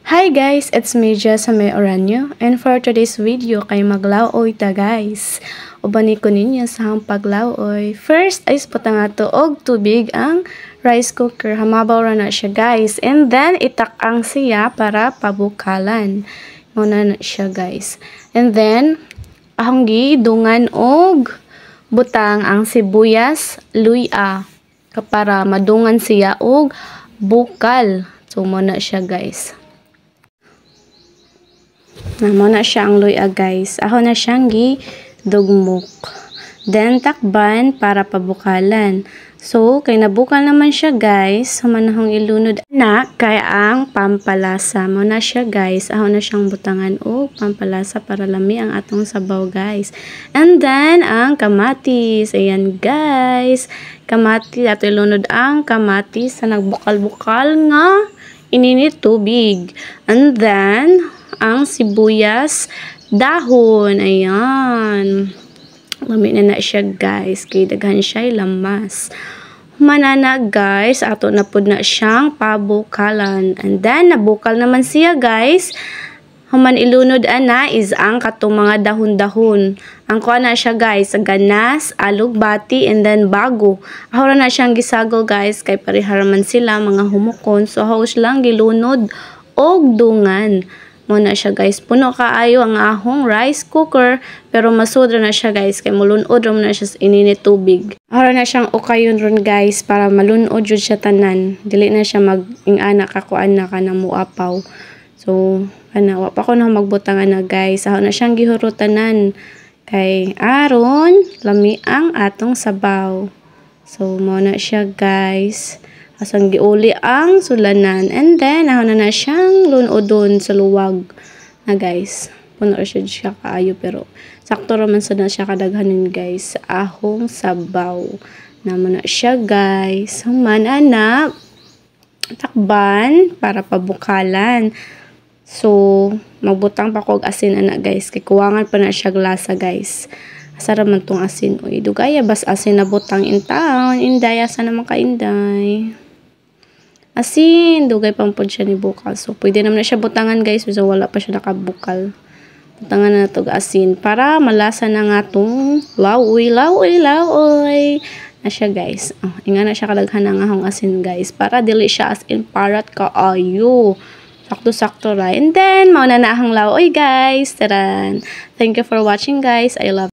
Hi guys, it's me Jess May Oranyo, and for today's video kay maglaoy ta guys. Ubani ko ninyo sa hang paglaoy. First ay putang ato og tubig ang rice cooker. Hamabaw ra na siya guys, and then itak-ang siya para pabukalan. Muna na siya guys. And then ahong gidungan og butang ang sibuyas, luya para madungan siya og bukal. So muna siya guys. Namo na siya ang luya guys. Ako na siyang gidugmok. Then takban para pabukalan. So kay nabukal naman siya guys, humanahong ilunod na kay ang pampalasa. Mo na siya guys. Ako na siyang butangan o pampalasa para lami ang atong sabaw guys. And then ang kamatis. Ayan guys. Kamatis ato ilunod ang kamatis sa nagbukal-bukal nga ininit tubig. And then ang sibuyas, dahon, ayan. Lami na siya guys, kay daghan siya lamas. Manana guys, ato na pud na siyang pabukalan. And then, nabukal naman siya guys. Human ilunod ana is ang katong mga dahon-dahon. Ang kuha na siya guys, ganas, alugbati, and then bago. Ako na siyang gisagol guys, kay pariharaman sila, mga humukon. So, haus lang gilunod og dungan. Muna siya guys, puno kaayo ang ahong rice cooker, pero masudra na siya guys, kay mulunod ron na siya sa ininit tubig. Ara na siyang ukayon ron guys, para malunod jud siya tanan. Dili na siya mag-ingana kakuan na ka na muapaw. So, wa pa ko na magbutangan na guys. Ako na siyang gihurutanan. Kay aron, lami ang atong sabaw. So, muna siya guys. Asang giuli ang sulanan. And then, ako na siyang lunodon sa luwag na guys. Puno siya kaayo, pero sakto raman sa na siya kadaghanin guys. Ahong sabaw. Naman na siya guys. Human anak. Takban para pabukalan. So, magbutang pa ko og asin anak guys. Kay kuwangan pa na siya glasa guys. Asa raman tong asin. Uy, dugaya bas asin na butang in town. Inday, asa naman ka inday. Asin, dugay pang pod siya ni bukal. So, pwede naman na siya butangan guys. So, wala pa siya nakabukal. Butangan na ito asin. Para malasa na nga itong laoy na siya guys. Oh, inga na siya kadaghan ng ahong asin guys. Para dili siya as in parat kaayo. Sakto-sakto ra. And then, mauna na ahang laoy guys. Taran. Thank you for watching guys. I love